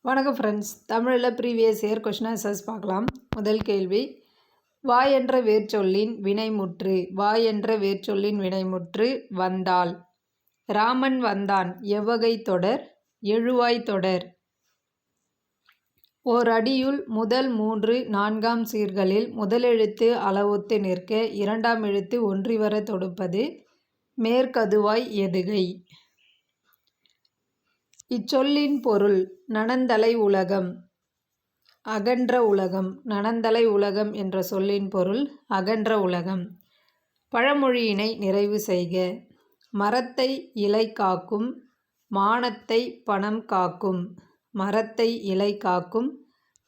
வணக்கம் ஃப்ரெண்ட்ஸ். தமிழில் previous year question answers பார்க்கலாம். முதல் கேள்வி, வா என்ற வேர்ச்சொல்லின் வினைமுற்று. வா என்ற வேர்ச்சொல்லின் வினைமுற்று வந்தாள். ராமன் வந்தான் எவ்வகை தொடர்? எழுவாய் தொடர். ஓர் அடியுள் முதல் 3 4ஆம் சீர்களில் முதலெழுத்து அளவொத்து நிற்க இரண்டாம் எழுத்து ஒன்றிவர தொடுப்பது மேற்கதுவாய் எதுகை? இச்சொல்லின் பொருள் நனந்தலை உலகம், அகன்ற உலகம். நனந்தலை உலகம் என்ற சொல்லின் பொருள் அகன்ற உலகம். பழமொழியினை நிறைவு செய்க. மரத்தை இலை காக்கும், மானத்தை பணம் காக்கும். மரத்தை இலை காக்கும்,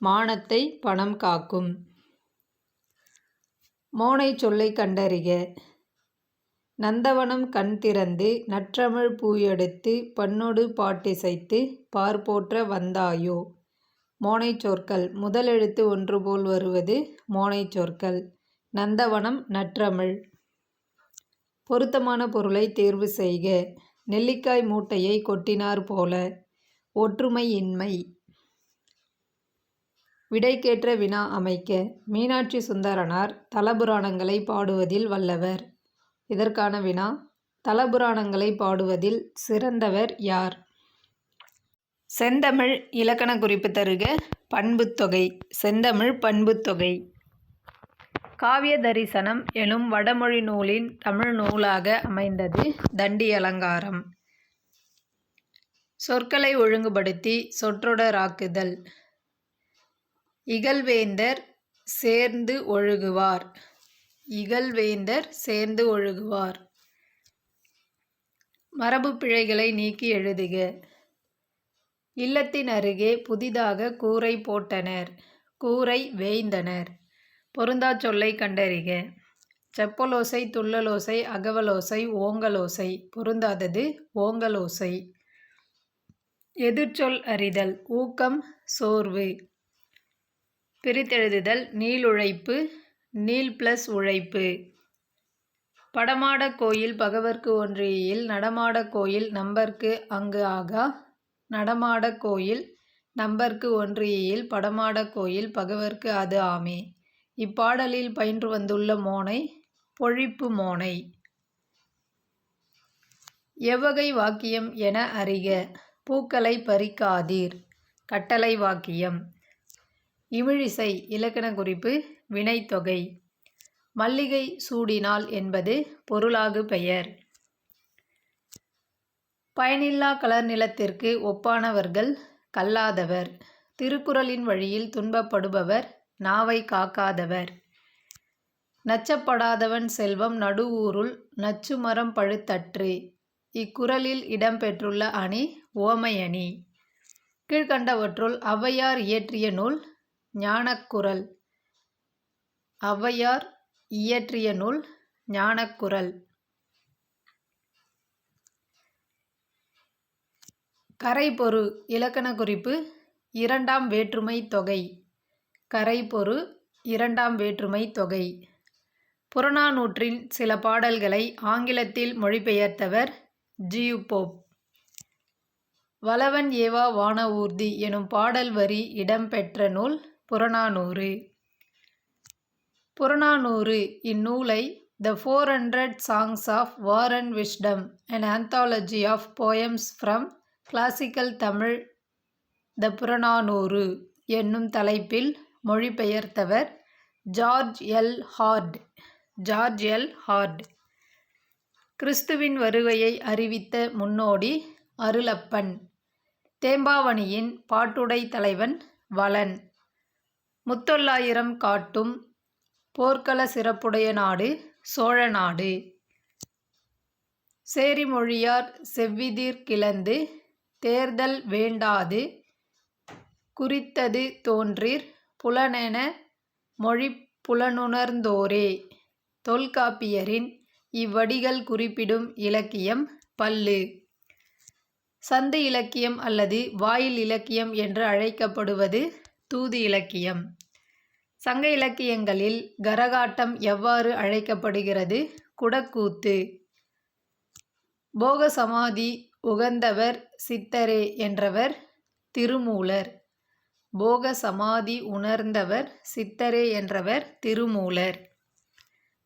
மானத்தை பணம் காக்கும். மோனை சொல்லை கண்டறிக. நந்தவனம் கண் திறந்து நற்றமிழ் பூயெடுத்து பண்ணொடு பாட்டிசைத்து பார்போற்ற வந்தாயோ. மோனைச் சொற்கள். முதலெழுத்து ஒன்று போல் வருவது மோனைச் சொற்கள். நந்தவனம் நற்றமிழ். பொருத்தமான பொருளை தேர்வு செய்க. நெல்லிக்காய் மூட்டையை கொட்டினார் போல. ஒற்றுமை இன்மை. விடைக்கேற்ற வினா அமைக்க. மீனாட்சி சுந்தரனார் தலபுராணங்களை பாடுவதில் வல்லவர். இதற்கான வினா, தலபுராணங்களை பாடுவதில் சிறந்தவர் யார்? செந்தமிழ் இலக்கண குறிப்பு தருக. பண்புத்தொகை. செந்தமிழ் பண்புத்தொகை. காவிய தரிசனம் எனும் வடமொழி நூலின் தமிழ் நூலாக அமைந்தது தண்டி அலங்காரம். சொற்களை ஒழுங்குபடுத்தி சொற்றொடராக்குதல். இகழ்வேந்தர் சேர்ந்து ஒழுகுவார். இகழ்வேந்தர் சேர்ந்து ஒழுகுவார். மரபு பிழைகளை நீக்கி எழுதுக. இல்லத்தின் அருகே புதிதாக கூரை போட்டனர். கூரை வேய்ந்தனர். பொருந்தாச் சொல்லை கண்டறிக. செப்பலோசை, துள்ளலோசை, அகவலோசை, ஓங்கலோசை. பொருந்தாதது ஓங்கலோசை. எதிர்ச்சொல் அறிதல். ஊக்கம், சோர்வு. பிரித்தெழுதுதல். நீளுழைப்பு, நீள் + உழைப்பு. படமாடக் கோயில் பகவர்க்கு ஒன்றியில் நடமாடக் கோயில் நம்பர்க்கு அங்கு ஆகா. நடமாடக் கோயில் நம்பர்க்கு ஒன்றியில் படமாடக் கோயில் பகவர்க்கு அது ஆமே. இப்பாடலில் பயின்று வந்துள்ள மோனை பொழிப்பு மோனை. எவ்வகை வாக்கியம் என அறிக. பூக்களை பறிக்காதீர். கட்டளை வாக்கியம். இமிழிசை இலக்கண குறிப்பு வினைத்தொகை. மல்லிகை சூடினாள் என்பது பொருளாகு பெயர். பயனில்லா கலர் நிலத்திற்கு ஒப்பானவர்கள் கல்லாதவர். திருக்குறளின் வழியில் துன்பப்படுபவர் நாவை காக்காதவர். நச்சப்படாதவன் செல்வம் நடுவூருள் நச்சு மரம் பழுத்தற்று. இக்குறளில் இடம்பெற்றுள்ள அணி உவமையணி. கீழ்கண்டவற்றுள் ஔவையார் இயற்றிய நூல் ஞானக்குறள். ஔவையார் இயற்றிய நூல் ஞானக்குறள். கரைபொரு இலக்கண குறிப்பு இரண்டாம் வேற்றுமை தொகை. கரைபொரு இரண்டாம் வேற்றுமை தொகை. புறநானூற்றின் சில பாடல்களை ஆங்கிலத்தில் மொழிபெயர்த்தவர் ஜியு போப். வளவன் ஏவா வான ஊர்தி எனும் பாடல் வரி இடம்பெற்ற நூல் புறநானூறு. புறநானூறு இந்நூலை The 400 Songs of War and Wisdom, an anthology of poems from classical Tamil, The Purananuru என்னும் தலைப்பில் மொழிபெயர்த்தவர் George L Hart. George L Hart. கிறிஸ்துவின் வருகையை அறிவித்த முன்னோடி அருளப்பன். தேம்பாவணியின் பாட்டுடை தலைவன் வளன். முத்தொள்ளாயிரம் காட்டும் போர்க்கள சிறப்புடைய நாடு சோழ நாடு. சேரிமொழியார் செவ்விதிர் கிளந்து தேர்தல் வேண்டாது குறித்தது தோன்றீர் புலனென மொழிப் புலனுணர்ந்தோரே. தொல்காப்பியரின் இவ்வடிகள் குறிப்பிடும் இலக்கியம் பல்லு. சந்து இலக்கியம் அல்லது வாயில் இலக்கியம் என்று அழைக்கப்படுவது தூது இலக்கியம். சங்க இலக்கியங்களில் கரகாட்டம் எவ்வாறு அழைக்கப்படுகிறது? குடக்கூத்து. போக சமாதி உகந்தவர் சித்தரே என்றவர் திருமூலர். போக சமாதி உணர்ந்தவர் சித்தரே என்றவர் திருமூலர்.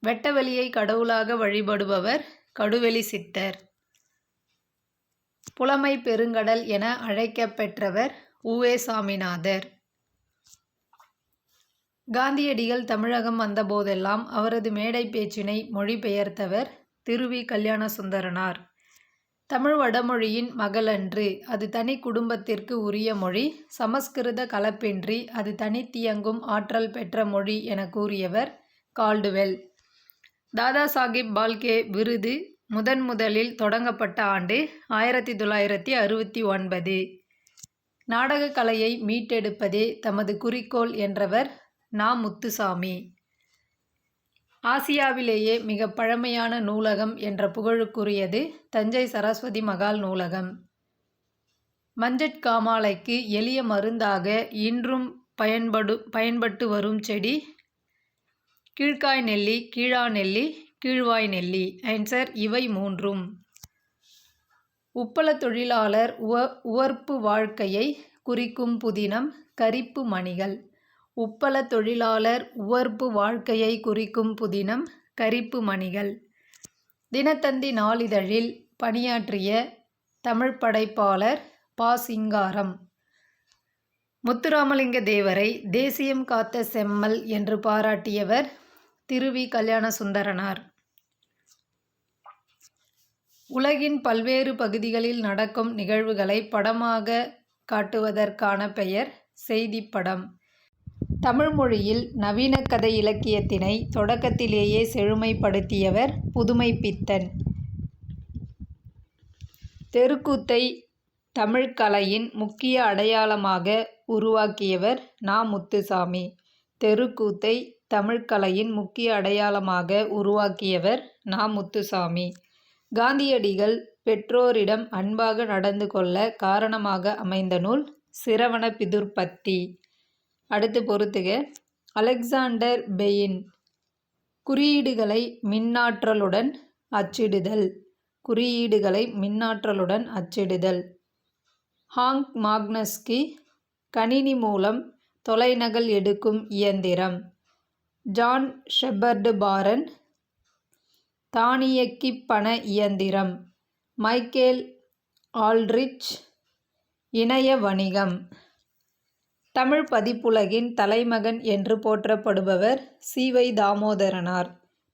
வெட்டவெளியை கடவுளாக வழிபடுபவர் கடுவெளி சித்தர். புலமை பெருங்கடல் என அழைக்கப்பெற்றவர் உ.வே. சாமிநாதர். காந்தியடிகள் தமிழகம் வந்தபோதெல்லாம் அவரது மேடை பேச்சினை மொழிபெயர்த்தவர் திரு.வி. கல்யாணசுந்தரனார். தமிழ் வடமொழியின் மகளன்று, அது தனி குடும்பத்திற்கு உரிய மொழி, சமஸ்கிருத கலப்பின்றி அது தனித்தியங்கும் ஆற்றல் பெற்ற மொழி என கூறியவர் கால்டுவெல். தாதா சாஹிப் பால்கே விருது முதலில் தொடங்கப்பட்ட ஆண்டு 1969. நாடகக் கலையை மீட்டெடுப்பதே தமது குறிக்கோள் என்றவர் நா. முத்துசாமி. ஆசியாவிலேயே மிக பழமையான நூலகம் என்ற புகழுக்குரியது தஞ்சை சரஸ்வதி மகால் நூலகம். மஞ்சட்காமாலைக்கு எளிய மருந்தாக இன்றும் பயன்பட்டு வரும் செடி கீழ்க்காய் நெல்லி, கீழா நெல்லி, கீழ்வாய் நெல்லி. ஆன்சர் இவை மூன்றும். உப்பள தொழிலாளர் உவர்ப்பு வாழ்க்கையை குறிக்கும் புதினம் கரிப்பு மணிகள். உப்பள தொழிலாளர் உவர்ப்பு வாழ்க்கையை குறிக்கும் புதினம் கரிப்பு மணிகள். தினத்தந்தி நாளிதழில் பணியாற்றிய தமிழ் படைப்பாளர் பா. சிங்காரம். முத்துராமலிங்க தேவரை தேசியம் காத்த செம்மல் என்று பாராட்டியவர் திரு.வி. கல்யாணசுந்தரனார். உலகின் பல்வேறு பகுதிகளில் நடக்கும் நிகழ்வுகளை படமாக காட்டுவதற்கான பெயர் செய்திப்படம். தமிழ் மொழியில் நவீன கதை இலக்கியத்தினை தொடக்கத்திலேயே செழுமைப்படுத்தியவர் புதுமைப்பித்தன். தெருக்கூத்தை தமிழ்க் கலையின் முக்கிய அடையாளமாக உருவாக்கியவர் நா. முத்துசாமி. தெருக்கூத்தை தமிழ்க் கலையின் முக்கிய அடையாளமாக உருவாக்கியவர் நா. முத்துசாமி. காந்தியடிகள் பெற்றோரிடம் அன்பாக நடந்து கொள்ள காரணமாக அமைந்த நூல் சிரவண பிதுர்பத்தி. அடுத்து பொறுத்துக. Alexander pain. குறியீடுகளை மின்னாற்றலுடன் அச்சிடுதல். குறியீடுகளை மின்னாற்றலுடன் அச்சிடுதல். ஹாங்க் மாக்னஸ்கி. கணினி மூலம் தொலைநகல் எடுக்கும் இயந்திரம். ஜான் ஷெப்பர்டு பாரன். தானியக்கி பண இயந்திரம். Michael Aldrich. இணைய வணிகம். தமிழ் பதிப்புலகின் தலைமகன் என்று போற்றப்படுபவர் சி. வை. தாமோதரனார்.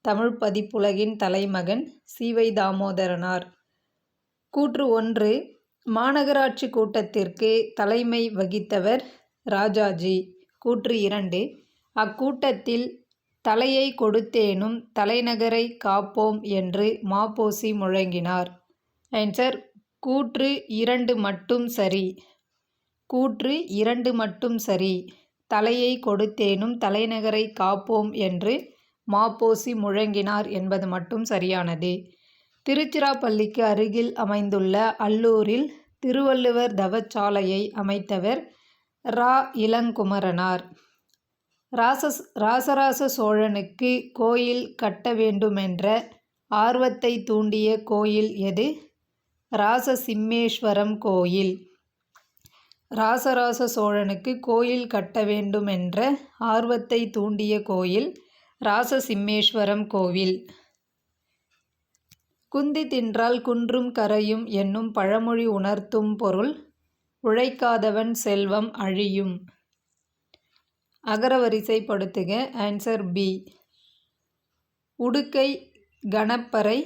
தமிழ் பதிப்புலகின் தலைமகன் சி. வை. தாமோதரனார். கூற்று 1. மாநகராட்சி கூட்டத்திற்கு தலைமை வகித்தவர் ராஜாஜி. கூற்று 2. அக்கூட்டத்தில் தலையை கொடுத்தேனும் தலைநகரை காப்போம் என்று ம.பொ.சி. முழங்கினார். ஆன்சர் கூற்று 2 மட்டும் சரி. கூற்று 2 மட்டும் சரி. தலையை கொடுத்தேனும் தலைநகரை காப்போம் என்று ம.பொ.சி. முழங்கினார் என்பது மட்டும் சரியானது. திருச்சிராப்பள்ளிக்கு அருகில் அமைந்துள்ள அல்லூரில் திருவள்ளுவர் தவச்சாலையை அமைத்தவர் ரா. இளங்குமரனார். ராசராச சோழனுக்கு கோயில் கட்ட வேண்டுமென்ற ஆர்வத்தை தூண்டிய கோயில் எது? ராசசிம்மேஸ்வரம் கோயில். ராசராச சோழனுக்கு கோயில் கட்ட வேண்டுமென்ற ஆர்வத்தை தூண்டிய கோயில் ராசசிம்மேஸ்வரம் கோவில். குந்தி தின்றால் குன்றும் கரையும் என்னும் பழமொழி உணர்த்தும் பொருள் உழைக்காதவன் செல்வம் அழியும். அகரவரிசைப்படுத்துக. Answer B. உடுக்கை, கணப்பறை,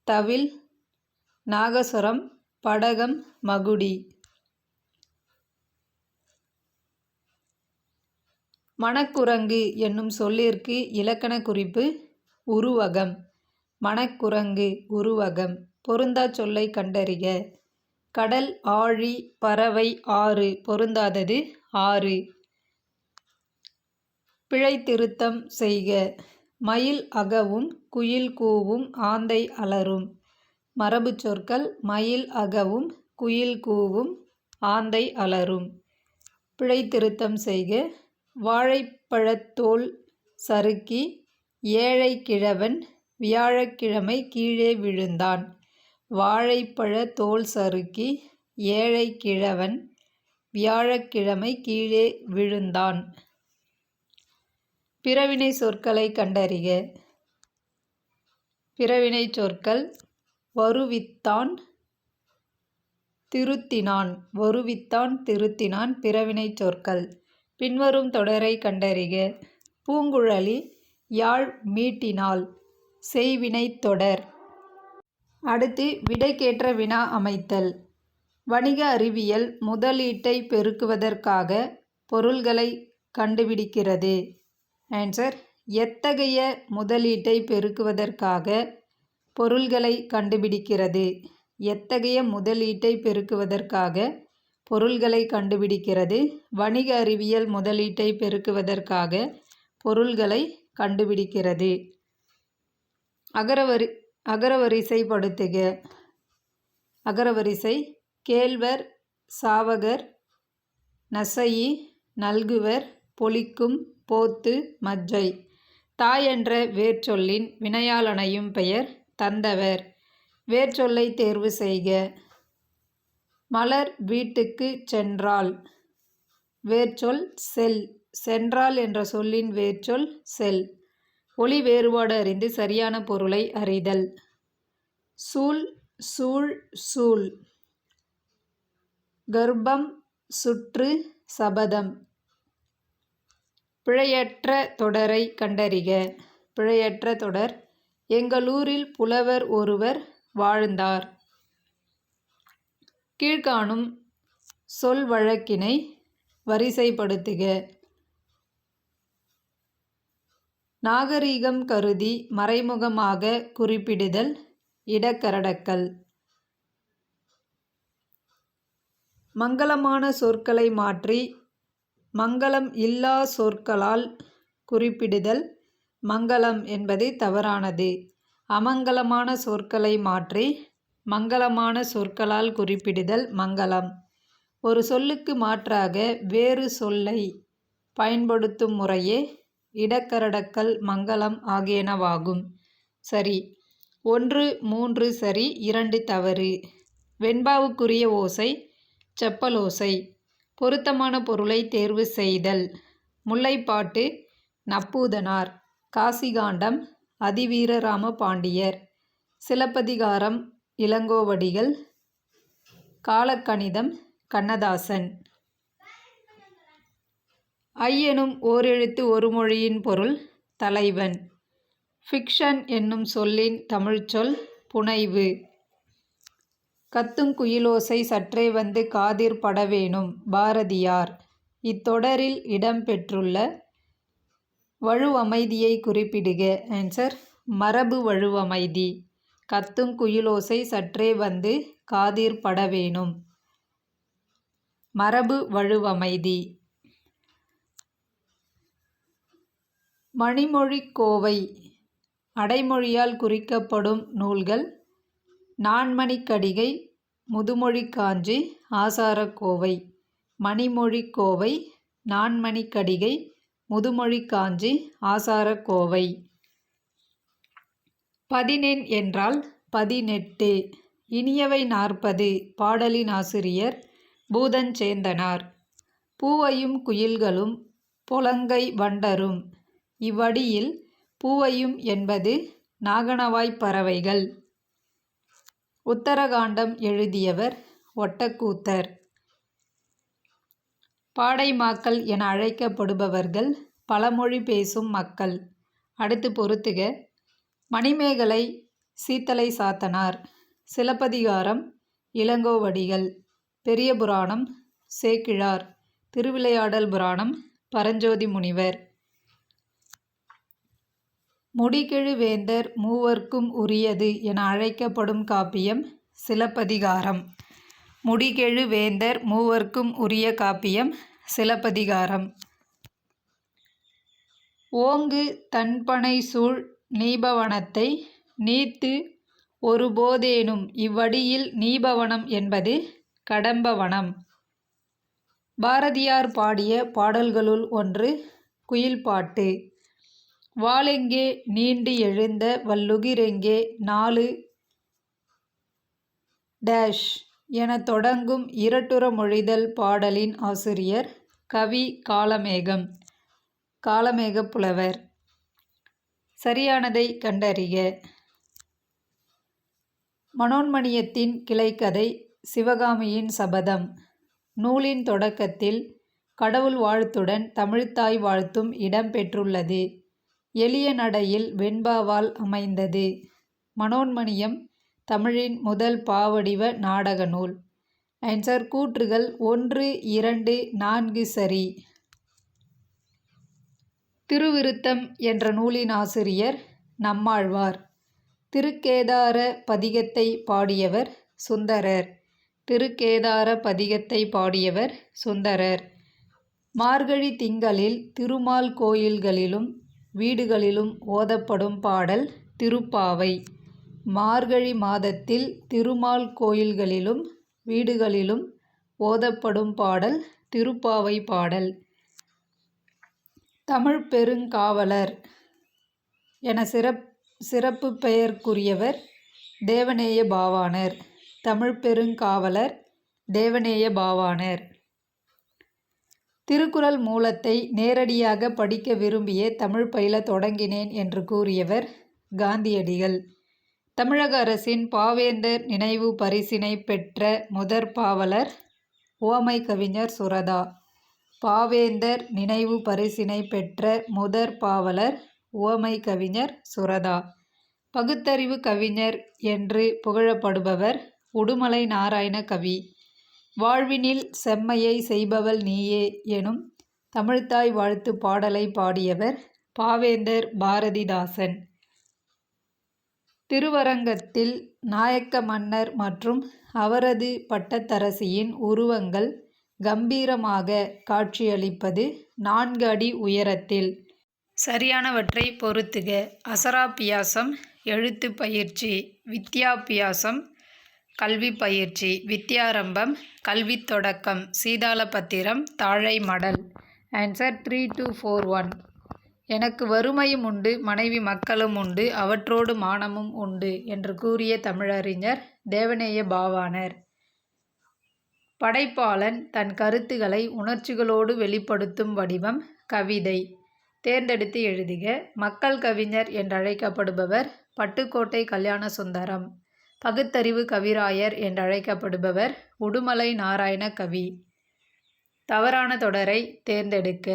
தவில், நாகஸ்வரம், படகம், மகுடி. மணக்குரங்கு என்னும் சொல்லிற்கு இலக்கண குறிப்பு உருவகம். மணக்குரங்கு உருவகம். பொருந்தாச் சொல்லை கண்டறிக. கடல், ஆழி, பறவை, ஆறு. பொருந்தாதது ஆறு. பிழை திருத்தம் செய்க. மயில் அகவும் குயில் கூவும் ஆந்தை அலறும். மரபுச் சொற்கள் மயில் அகவும் குயில் கூவும் ஆந்தை அலறும். பிழை திருத்தம் செய்க. வாழைப்பழத்தோல் சறுக்கி ஏழை கிழவன் வியாழக்கிழமை கீழே விழுந்தான். வாழைப்பழ தோல் சறுக்கி ஏழை கிழவன் வியாழக்கிழமை கீழே விழுந்தான். பிறவினை சொற்களை கண்டறிக. பிறவினை சொற்கள்: வருவித்தான், திருத்தினான். வருவித்தான், திருத்தினான் பிறவினை சொற்கள். பின்வரும் தொடரை கண்டறிக. பூங்குழலி யாழ் மீட்டினாள். செய்வினைத் தொடர். அடுத்து விடைக்கேற்ற வினா அமைத்தல். வணிக அறிவியல் முதலீட்டை பெருக்குவதற்காக பொருள்களை கண்டுபிடிக்கிறது. ஆன்சர்: எத்தகைய முதலீட்டை பெருக்குவதற்காக பொருள்களை கண்டுபிடிக்கிறது? எத்தகைய முதலீட்டை பெருக்குவதற்காக பொருள்களை கண்டுபிடிக்கிறது? வணிக அறிவியல் முதலீட்டை பெருக்குவதற்காக பொருள்களை கண்டுபிடிக்கிறது. அகரவரிசைப்படுத்துக. அகரவரிசை: கேள்வர், சாவகர், நசையி, நல்குவர், பொலிக்கும், போத்து, மஜ்ஜை. தாய் என்ற வேர்ச்சொல்லின் வினையாளனையும் பெயர் தந்தவர். வேர்ச்சொல்லை தேர்வு செய்க. மலர் வீட்டுக்குச் சென்றாள். வேர்ச்சொல் செல். சென்றாள் என்ற சொல்லின் வேர்ச்சொல் செல். ஒலி வேறுபாடு அறிந்து சரியான பொருளை அறிதல். சூல், சூழ், சூல். கர்ப்பம், சுற்று, சபதம். பிழையற்ற தொடரை கண்டறிக. பிழையற்ற தொடர்: எங்களூரில் புலவர் ஒருவர் வாழ்ந்தார். கீழ்காணும் சொல் வழக்கினை வரிசைப்படுத்துக. நாகரிகம் கருதி மறைமுகமாக குறிப்பிடுதல். இடக்கரடக்கல். மங்கலமான சொற்களை மாற்றி மங்கலம் இல்லா சொற்களால் குறிப்பிடுதல். மங்கலம் என்பது தவறானது. அமங்கலமான சொற்களை மாற்றி மங்கலமான சொற்களால் குறிப்பிடுதல் மங்கலம். ஒரு சொல்லுக்கு மாற்றாக வேறு சொல்லை பயன்படுத்தும் முறையே இடக்கரடக்கல், மங்கலம் ஆகியனவாகும். சரி: 1, 3 சரி, 2 தவறு. வெண்பாவுக்குரிய ஓசை செப்பலோசை. பொருத்தமான பொருளை தேர்வு செய்தல். முல்லைப்பாட்டு நப்பூதனார். காசிகாண்டம் அதிவீரராம பாண்டியர். சிலப்பதிகாரம் இளங்கோவடிகள். காலக்கணிதம் கண்ணதாசன். ஐ எனும் ஓரெழுத்து ஒரு மொழியின் பொருள் தலைவன். ஃபிக்ஷன் என்னும் சொல்லின் தமிழ்ச்சொல் புனைவு. கத்துங் குயிலோசை சற்றே வந்து காதிற் படவேணும். பாரதியார். இத்தொடரில் இடம்பெற்றுள்ள வழுவமைதியை குறிப்பிடுக. ஆன்சர்: மரபு வழுவமைதி. கத்துங் குயிலோசை சற்றே வந்து காதிற் படவேணும். மரபு வழுவமைதி. மணிமொழிக்கோவை. அடைமொழியால் குறிக்கப்படும் நூல்கள்: நான்மணிக்கடிகை, முதுமொழிக்காஞ்சி, ஆசாரக்கோவை. மணிமொழிக்கோவை, நான்மணிக்கடிகை, முதுமொழிக்காஞ்சி, ஆசாரக்கோவை. பதினெண் என்றால் 18. இனியவை 40. பாடலின் ஆசிரியர் பூதஞ்சேந்தனார். பூவையும் குயில்களும் பொலங்கை வண்டரும். இவ்வடியில் பூவையும் என்பது நாகணவாய்ப் பறவைகள். உத்தரகாண்டம் எழுதியவர் ஒட்டக்கூத்தர். பாடைமாக்கள் என அழைக்கப்படுபவர்கள் பலமொழி பேசும் மக்கள். அடுத்து பொறுத்துக. மணிமேகலை சீத்தலை சாத்தனார். சிலப்பதிகாரம் இளங்கோவடிகள். பெரிய புராணம் சேக்கிழார். திருவிளையாடல் புராணம் பரஞ்சோதி முனிவர். முடிகெழு வேந்தர் மூவர்க்கும் உரியது என அழைக்கப்படும் காப்பியம் சிலப்பதிகாரம். முடிகெழு வேந்தர் மூவர்க்கும் உரிய காப்பியம் சிலப்பதிகாரம். ஓங்கு தண்பனை சூழ் நீபவனத்தை நீத்து ஒருபோதேனும். இவ்வடியில் நீபவனம் என்பது கடம்பவனம். பாரதியார் பாடிய பாடல்களுள் ஒன்று குயில்பாட்டு. வாளெங்கே நீண்டு எழுந்த வல்லுகிரெங்கே நாலு டேஷ் என தொடங்கும் இரட்டுற மொழிதல் பாடலின் ஆசிரியர் கவி காளமேகம். காளமேகப் புலவர். சரியானதை கண்டறிக. மனோன்மணியத்தின் கிளைக்கதை சிவகாமியின் சபதம். நூலின் தொடக்கத்தில் கடவுள் வாழ்த்துடன் தமிழ்த்தாய் வாழ்த்தும் இடம் பெற்றுள்ளது. எளிய நடையில் வெண்பாவால் அமைந்தது. மனோன்மணியம் தமிழின் முதல் பாவடிவ நாடக நூல். ஆன்சர் கூற்றுகள் 1, 2, 4 சரி. திருவிருத்தம் என்ற நூலின் ஆசிரியர் நம்மாழ்வார். திருக்கேதார பதிகத்தை பாடியவர் சுந்தரர். திருக்கேதார பதிகத்தை பாடியவர் சுந்தரர். மார்கழி திங்களில் திருமால் கோயில்களிலும் வீடுகளிலும் ஓதப்படும் பாடல் திருப்பாவை. மார்கழி மாதத்தில் திருமால் கோயில்களிலும் வீடுகளிலும் ஓதப்படும் பாடல் திருப்பாவை பாடல். தமிழ் பெருங்காவலர் என சிறப்பு பெயர்க்குரியவர் தேவநேய பாவாணர். தமிழ் பெருங்காவலர் தேவநேய பாவாணர். திருக்குறள் மூலத்தை நேரடியாக படிக்க விரும்பியே தமிழ் பயில தொடங்கினேன் என்று கூறியவர் காந்தியடிகள். தமிழக அரசின் பாவேந்தர் நினைவு பரிசினை பெற்ற முதற் பாவலர் உவமை கவிஞர் சுரதா. பாவேந்தர் நினைவு பரிசினை பெற்ற முதற் பாவலர் உவமை கவிஞர் சுரதா. பகுத்தறிவு கவிஞர் என்று புகழப்படுபவர் உடுமலை நாராயண கவி. வாழ்வினில் செம்மையை செய்பவள் நீயே எனும் தமிழ்த்தாய் வாழ்த்து பாடலை பாடியவர் பாவேந்தர் பாரதிதாசன். திருவரங்கத்தில் நாயக்க மன்னர் மற்றும் அவரது பட்டத்தரசியின் உருவங்கள் கம்பீரமாக காட்சியளிப்பது 4 அடி உயரத்தில். சரியானவற்றை பொறுத்துக. அசராபியாசம் எழுத்து பயிற்சி. வித்யாபியாசம் கல்வி பயிற்சி. வித்யாரம்பம் கல்வித் தொடக்கம். சீதாளபத்திரம் தாழை மடல். ஆன்சர் 3, 2, 4, 1. எனக்கு வறுமையும் உண்டு மனைவி மக்களும் உண்டு அவற்றோடு மானமும் உண்டு என்று கூறிய தமிழறிஞர் தேவநேய பாவாணர். படைப்பாளன் தன் கருத்துக்களை உணர்ச்சிகளோடு வெளிப்படுத்தும் வடிவம் கவிதை. தேர்ந்தெடுத்து எழுதுக. மக்கள் கவிஞர் என்றழைக்கப்படுபவர் பட்டுக்கோட்டை கல்யாணசுந்தரம். பகுத்தறிவு கவிராயர் என்றழைக்கப்படுபவர் உடுமலை நாராயண கவி. தவறான தொடரை தேர்ந்தெடுக்க.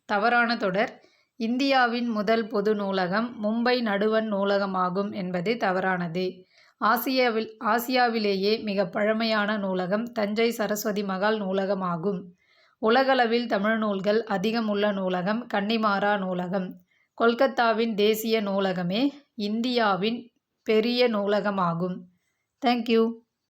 தவறான தொடர் இந்தியாவின் முதல் பொது நூலகம் மும்பை நடுவண் நூலகமாகும் என்பது தவறானது. ஆசியாவிலேயே மிக பழமையான நூலகம் தஞ்சை சரஸ்வதி மகால் நூலகமாகும். உலகளவில் தமிழ் நூல்கள் அதிகம் உள்ள நூலகம் கன்னிமாரா நூலகம். கொல்கத்தாவின் தேசிய நூலகமே இந்தியாவின் பெரிய நூலகமாகும். தேங்க்யூ.